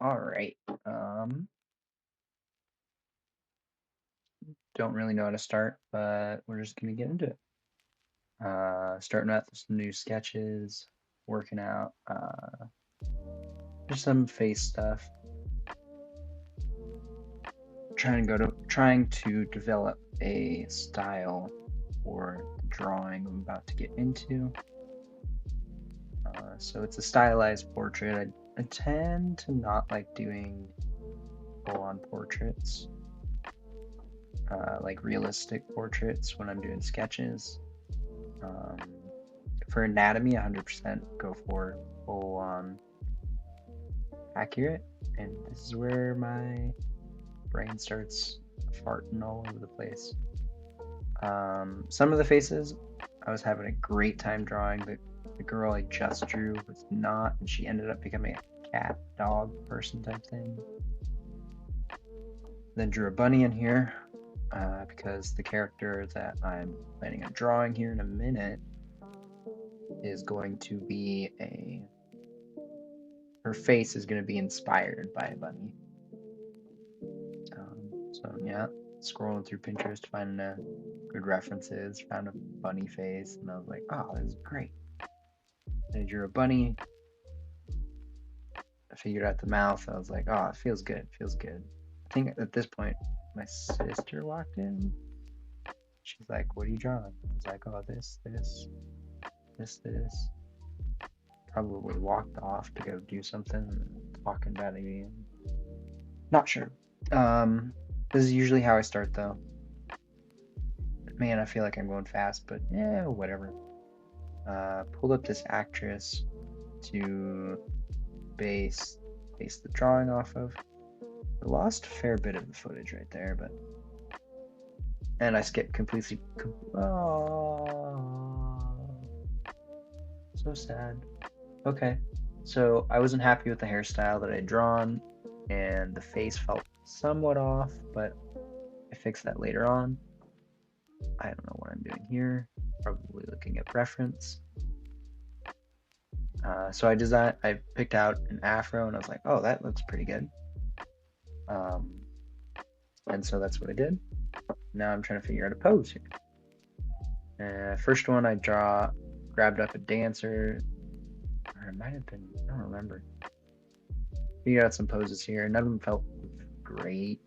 All right. Don't really know how to start, but we're just gonna get into it. Starting out with some new sketches, working out, just some face stuff. Trying to develop a style for the drawing I'm about to get into. So it's a stylized portrait. I tend to not like doing full-on portraits, like realistic portraits when I'm doing sketches. Um, for anatomy, 100% go for full on accurate, and this is where my brain starts farting all over the place. Some of the faces, I was having a great time drawing. The girl I just drew was not, and she ended up becoming a cat, dog, person type thing. Then drew a bunny in here because the character that I'm planning on drawing here in a minute is going to be her face is going to be inspired by a bunny. So yeah, scrolling through Pinterest, finding good references, found a bunny face, and I was like, oh, this is great. And I drew a bunny. I figured out the mouth. I was like, oh, it feels good. It feels good. I think at this point, my sister walked in. She's like, what are you drawing? I was like, oh, this. Probably walked off to go do something, talking about it again. Not sure. This is usually how I start though. Man, I feel like I'm going fast, but yeah, whatever. Pulled up this actress to base the drawing off of. I lost a fair bit of the footage right there, and I skipped completely. Oh, so sad. Okay, so I wasn't happy with the hairstyle that I'd drawn, and the face felt somewhat off, but I fixed that later on. I don't know what I'm doing here. Probably looking at reference. So I picked out an afro, and I was like, oh, that looks pretty good. And so that's what I did. Now I'm trying to figure out a pose here. First one I grabbed up a dancer, or it might have been, I don't remember. Figured out some poses here. None of them felt great.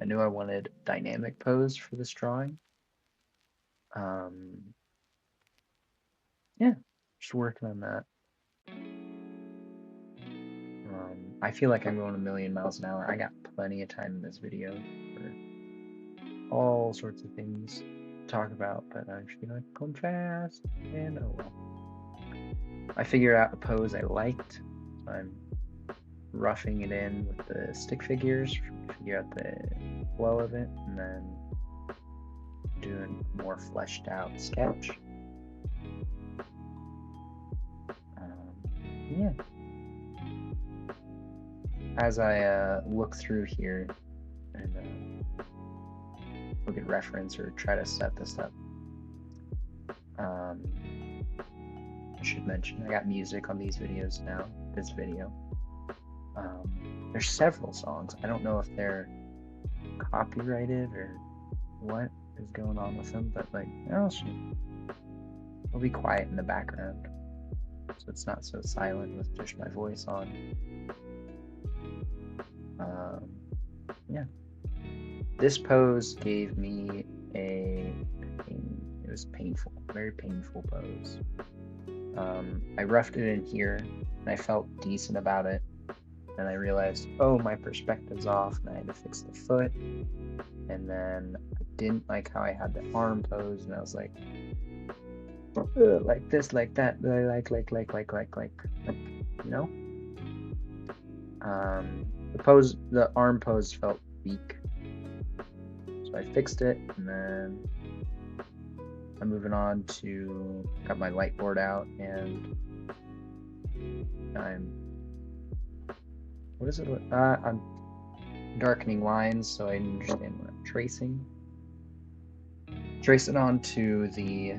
I knew I wanted dynamic pose for this drawing. Yeah, just working on that. I feel like I'm going a million miles an hour. I got plenty of time in this video for all sorts of things to talk about, but I just feel like going fast, and oh well. I figured out a pose I liked, so I'm roughing it in with the stick figures, figure out the flow of it, and then doing a more fleshed out sketch. Yeah. As I look through here and look at reference or try to set this up, I should mention I got music on these videos now. This video. There's several songs. I don't know if they're copyrighted or what is going on with them, but like, oh, it'll be quiet in the background, so it's not so silent with just my voice on. Yeah. This pose gave me it was painful, very painful pose. I roughed it in here, and I felt decent about it. And I realized, oh, my perspective's off, and I had to fix the foot. And then I didn't like how I had the arm pose, and I was like this, like that, like, you know? The arm pose felt weak. So I fixed it, and then I'm moving on to, got my light board out, and I'm darkening lines so I understand what I'm tracing. Trace it onto the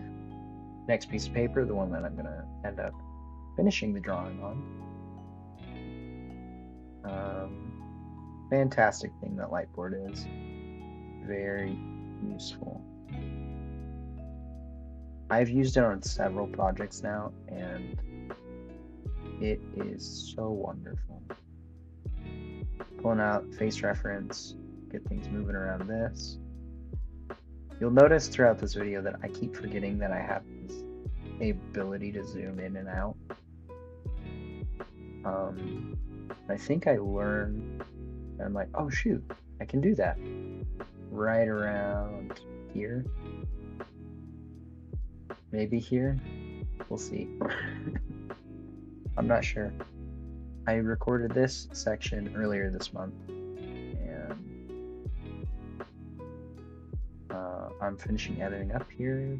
next piece of paper, the one that I'm going to end up finishing the drawing on. fantastic thing that lightboard is. Very useful. I've used it on several projects now, and it is so wonderful. Pulling out face reference, get things moving around this. You'll notice throughout this video that I keep forgetting that I have this ability to zoom in and out. I think I learned, and I'm like, oh shoot, I can do that. Right around here. Maybe here. We'll see. I'm not sure. I recorded this section earlier this month, and I'm finishing editing up here.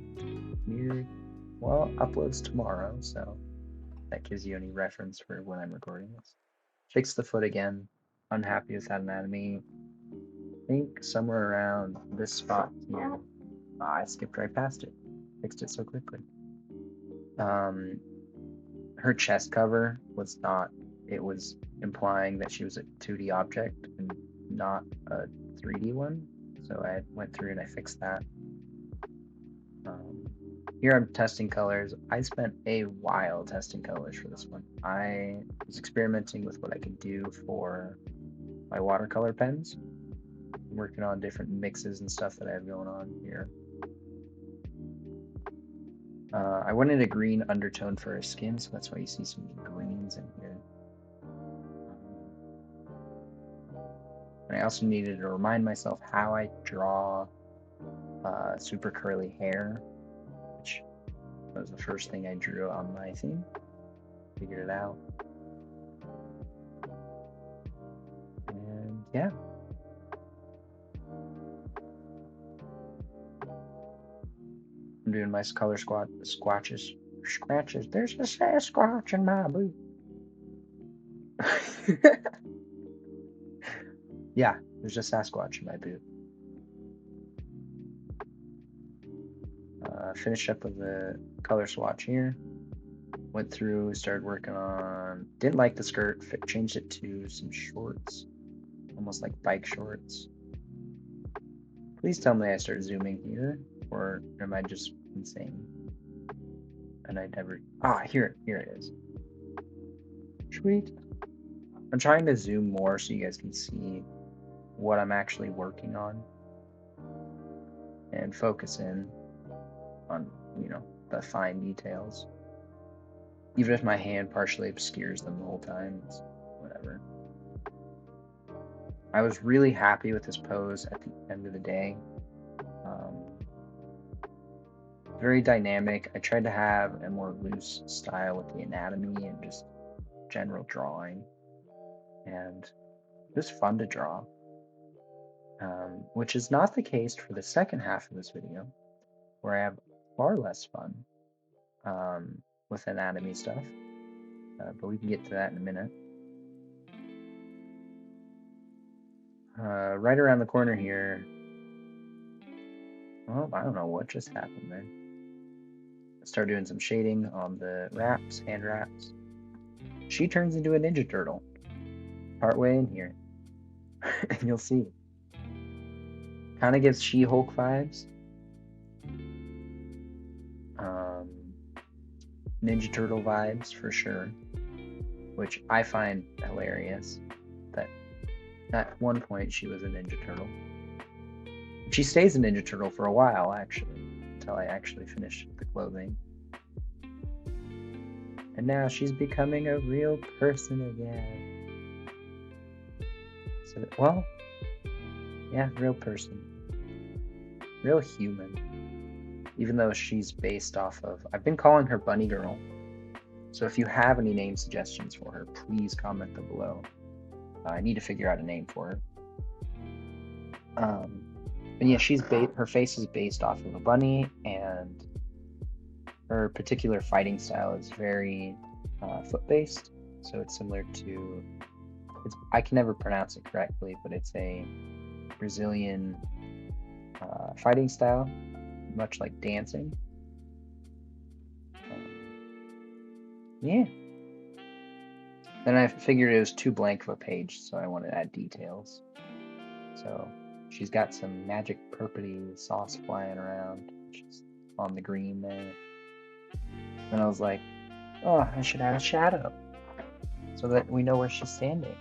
Well, uploads tomorrow, so that gives you any reference for when I'm recording this. Fix the foot again. Unhappy with that anatomy. I think somewhere around this spot here. I skipped right past it. Fixed it so quickly. Her chest cover was not, it was implying that she was a 2D object and not a 3D one. So I went through and I fixed that. Here I'm testing colors. I spent a while testing colors for this one. I was experimenting with what I could do for my watercolor pens. I'm working on different mixes and stuff that I have going on here. I wanted a green undertone for her skin, so that's why you see some greens in here. And I also needed to remind myself how I draw super curly hair, which was the first thing I drew on my theme. Figured it out. And yeah. I'm doing my color scratches. There's a Sasquatch in my boot. Yeah, there's a Sasquatch in my boot. Finished up with the color swatch here. Went through, started working on. Didn't like the skirt. Changed it to some shorts, almost like bike shorts. Please tell me I start zooming here, or am I just insane? And I never. Here it is. Sweet. I'm trying to zoom more so you guys can see what I'm actually working on, and focus in on, the fine details. Even if my hand partially obscures them the whole time, it's whatever. I was really happy with this pose at the end of the day. Very dynamic. I tried to have a more loose style with the anatomy and just general drawing. And it was fun to draw. Which is not the case for the second half of this video, where I have far less fun with anatomy stuff. But we can get to that in a minute. Right around the corner here. Well, I don't know what just happened there. Start doing some shading on the wraps, hand wraps. She turns into a Ninja Turtle partway in here. And you'll see. Kind of gives She-Hulk vibes. Ninja Turtle vibes for sure. Which I find hilarious. That at one point she was a Ninja Turtle. She stays a Ninja Turtle for a while, actually. Until I actually finish the clothing. And now she's becoming a real person again. So, well, yeah, real person. Real human. Even though she's based off of... I've been calling her Bunny Girl. So if you have any name suggestions for her, please comment them below. I need to figure out a name for her. And yeah, her face is based off of a bunny, and her particular fighting style is very foot-based. So it's similar to... I can never pronounce it correctly, but it's a Brazilian fighting style, much like dancing. Yeah. then I figured it was too blank of a page, so I wanted to add details. So she's got some magic purpley sauce flying around, which is on the green there. And I was like, oh, I should add a shadow so that we know where she's standing.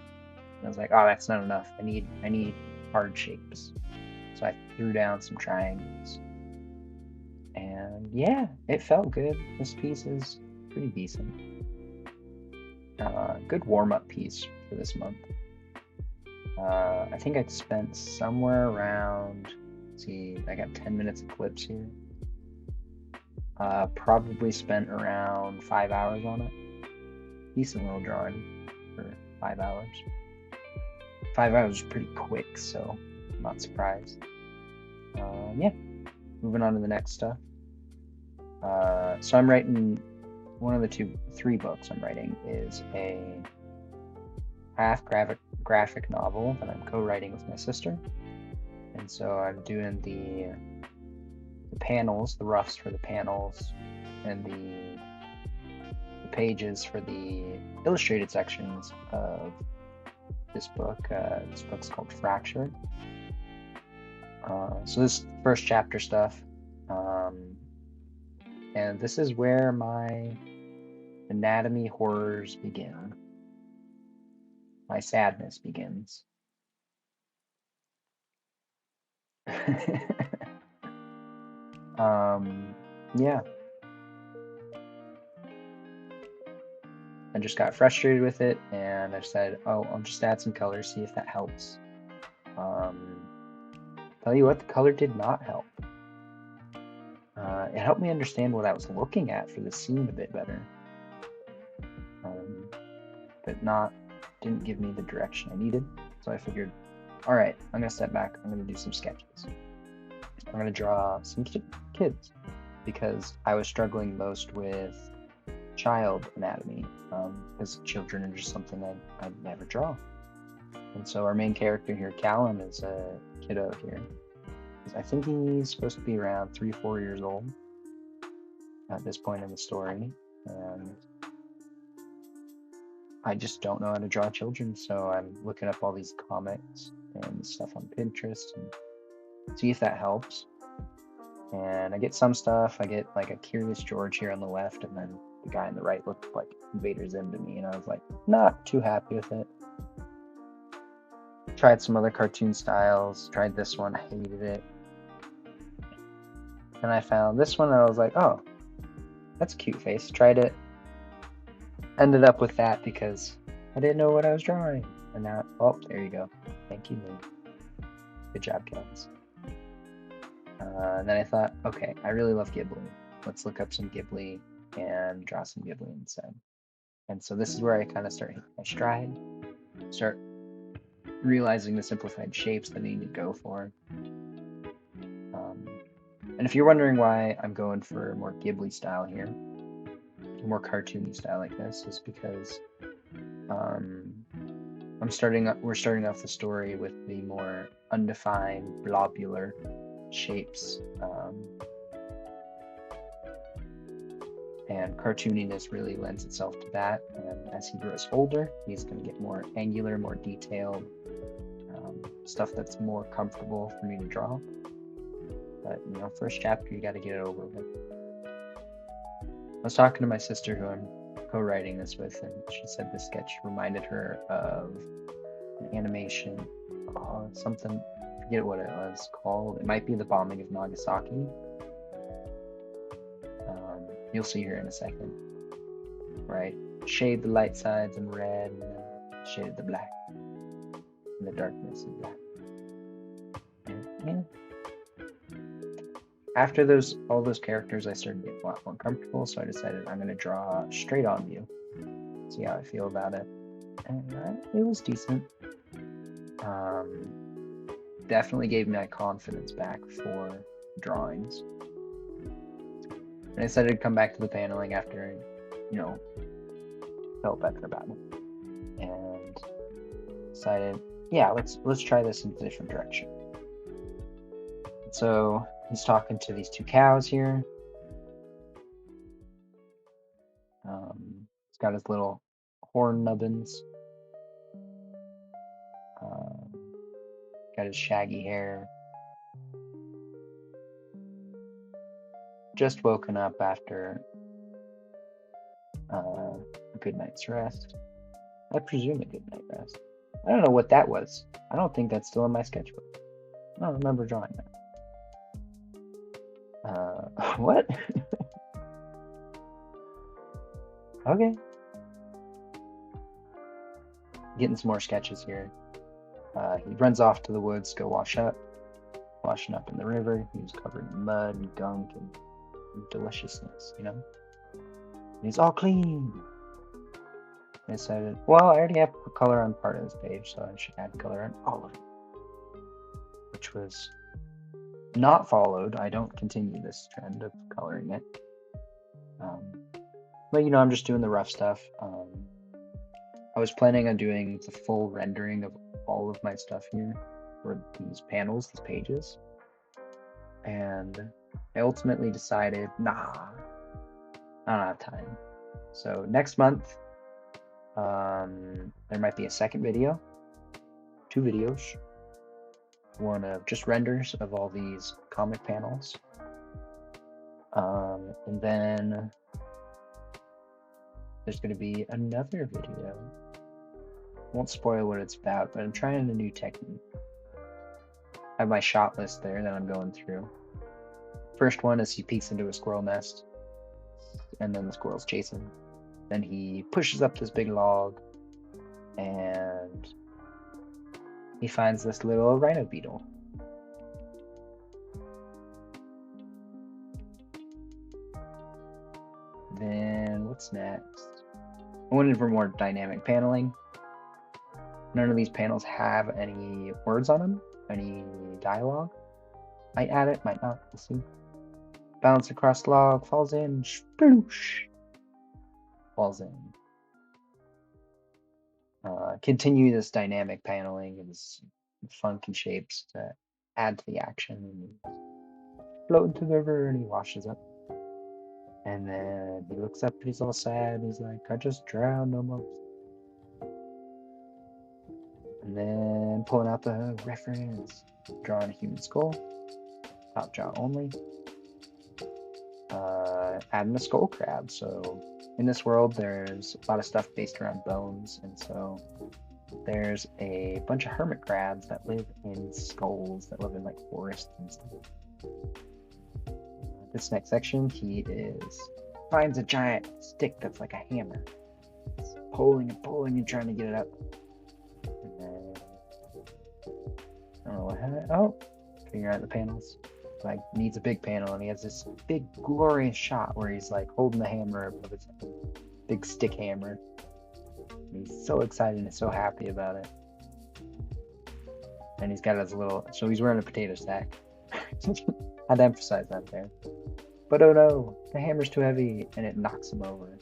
And I was like, oh, that's not enough. I need hard shapes. So I threw down some triangles. And yeah, it felt good. This piece is pretty decent. Good warm-up piece for this month. I think I spent somewhere around, let's see, I got 10 minutes of clips here. Probably spent around 5 hours on it. Decent little drawing for 5 hours. 5 hours is pretty quick, so I'm not surprised. Yeah, moving on to the next stuff. So I'm writing, one of the three books I'm writing is a half graphic novel that I'm co-writing with my sister. And so I'm doing the panels, the roughs for the panels, and the pages for the illustrated sections of this book. This book's called Fractured. So this first chapter stuff, and this is where my anatomy horrors begin. My sadness begins. Yeah. I just got frustrated with it, and I said, oh, I'll just add some color, see if that helps. Tell you what, the color did not help. It helped me understand what I was looking at for the scene a bit better. But didn't give me the direction I needed. So I figured, all right, I'm gonna step back, I'm gonna do some sketches. I'm gonna draw some kids, because I was struggling most with child anatomy, because children are just something I'd never draw. And so our main character here, Callum, is a kiddo here. I think he's supposed to be around 3-4 years old at this point in the story, and I just don't know how to draw children, so I'm looking up all these comics and stuff on Pinterest and see if that helps. And I get some stuff. I get like a Curious George here on the left, and then the guy on the right looked like Invader Zim to me, and I was like, not too happy with it. Tried some other cartoon styles, tried this one, hated it. And I found this one, and I was like, oh, that's a cute face. Tried it. Ended up with that because I didn't know what I was drawing. And now, oh, there you go. Thank you, Moon. Good job, Kels. And then I thought, okay, I really love Ghibli. Let's look up some Ghibli and draw some Ghibli instead. And so this is where I kind of start hitting my stride, start realizing the simplified shapes that I need to go for. And if you're wondering why I'm going for more Ghibli style here, more cartoony style like this, is because we're starting off the story with the more undefined blobular shapes, and cartooniness really lends itself to that. And as he grows older, he's going to get more angular, more detailed, stuff that's more comfortable for me to draw. But first chapter, you got to get it over with. I was talking to my sister, who I'm co-writing this with, and she said this sketch reminded her of an animation, something, I forget what it was called. It might be The Bombing of Nagasaki. You'll see here in a second. Right? Shade the light sides in red, and then shade the black, and the darkness in black. And, yeah. After all those characters, I started getting a lot more comfortable, so I decided I'm going to draw straight on view, see how I feel about it. And it was decent. Definitely gave me my confidence back for drawings. And I decided to come back to the paneling after, felt better about it. And decided, yeah, let's try this in a different direction. So he's talking to these two cows here. He's got his little horn nubbins. Got his shaggy hair. Just woken up after a good night's rest. I presume a good night rest. I don't know what that was. I don't think that's still in my sketchbook. I don't remember drawing that. What? Okay. Getting some more sketches here. He runs off to the woods to go washing up in the river. He was covered in mud and gunk and deliciousness, you know? And he's all clean. I decided, well, I already have color on part of this page, so I should add color on all of it. Which was not followed. I don't continue this trend of coloring it. But, you know, I'm just doing the rough stuff. I was planning on doing the full rendering of all of my stuff here, for these panels, these pages. And I ultimately decided, nah, I don't have time. So next month, there might be a second video, 2 videos, one of just renders of all these comic panels, and then there's going to be another video. Won't spoil what it's about, but I'm trying a new technique. I have my shot list there that I'm going through. First one is he peeks into a squirrel nest, and then the squirrel's chasing. Then he pushes up this big log, and he finds this little rhino beetle. Then what's next? I wanted for more dynamic paneling. None of these panels have any words on them, any dialogue. Might add it, might not, we'll see. Bounce across log, falls in, sploosh. Falls in. Continue this dynamic paneling and this funky shapes to add to the action. And float into the river and he washes up. And then he looks up and he's all sad. He's like, I just drowned almost. And then pulling out the reference, drawing a human skull, top jaw only. Adding a skull crab. So in this world, there's a lot of stuff based around bones, and so there's a bunch of hermit crabs that live in skulls, that live in like forests and stuff. This next section, he finds a giant stick that's like a hammer. He's pulling and trying to get it up. And then I don't know what happened. Oh, figure out the panels. Like needs a big panel, and he has this big glorious shot where he's like holding the hammer above his head. Big stick hammer. And he's so excited and so happy about it. And he's got his little, so he's wearing a potato sack. I'd emphasize that there. But oh no, the hammer's too heavy and it knocks him over.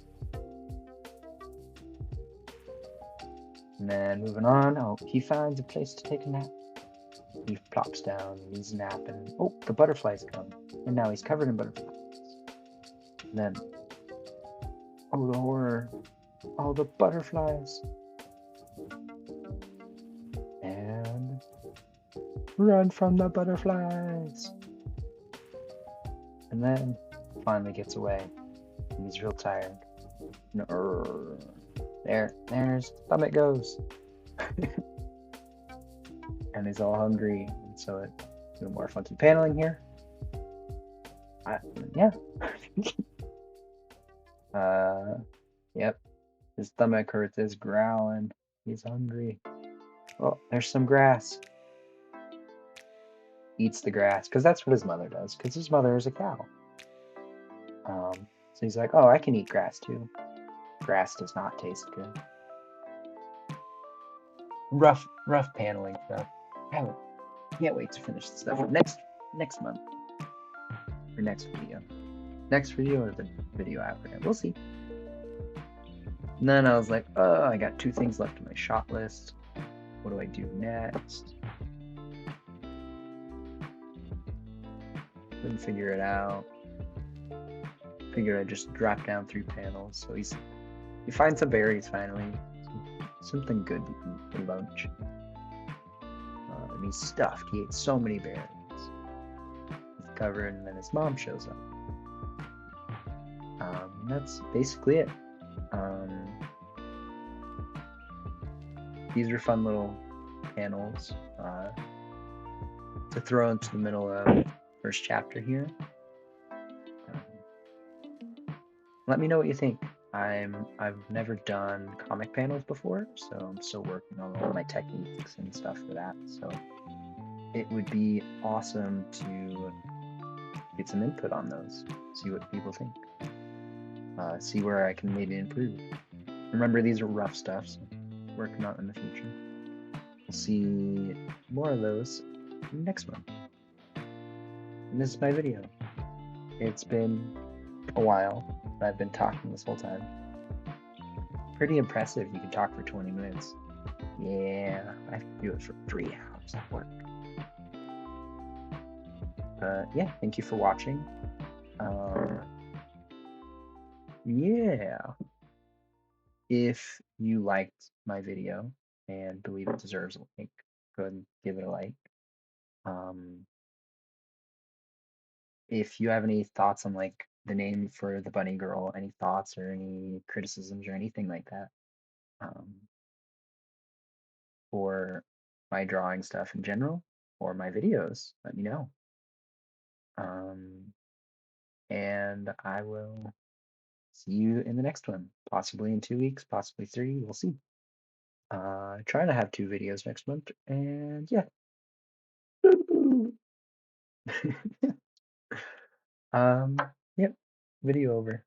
And then moving on, oh, he finds a place to take a nap. He plops down, he's napping. Oh, the butterflies come. And now he's covered in butterflies. And then, oh, the horror. All the butterflies. And run from the butterflies. And then finally gets away. And he's real tired. There's stomach goes. And he's all hungry, and so it doing more funky paneling here. Yeah. Yep. His stomach hurts. Is growling. He's hungry. Oh, there's some grass. Eats the grass because that's what his mother does. Because his mother is a cow. So he's like, oh, I can eat grass too. Grass does not taste good. Rough paneling stuff. Can't wait to finish this stuff next month or next video. Next video or the video after it. We'll see. And then I was like, oh, I got 2 things left on my shot list. What do I do next? Couldn't figure it out. Figured I'd just drop down 3 panels. So he's You find some berries finally. Something good to eat for lunch. And he's stuffed. He ate so many berries. He's covered, and then his mom shows up. That's basically it. These are fun little panels to throw into the middle of first chapter here. Let me know what you think. I've never done comic panels before, so I'm still working on all my techniques and stuff for that. So it would be awesome to get some input on those, see what people think, see where I can maybe improve. Remember, these are rough stuff, so working on it in the future. We'll see more of those next month. And this is my video. It's been a while, but I've been talking this whole time. Pretty impressive. You can talk for 20 minutes. Yeah, I can do it for 3 hours at work. Yeah, thank you for watching. Yeah. If you liked my video and believe it deserves a like, go ahead and give it a like. If you have any thoughts on like the name for the bunny girl, any thoughts or any criticisms or anything like that, or my drawing stuff in general, or my videos, let me know. And I will see you in the next one, possibly in 2 weeks, possibly 3. We'll see. Trying to have 2 videos next month, and yeah. Yep. Video over.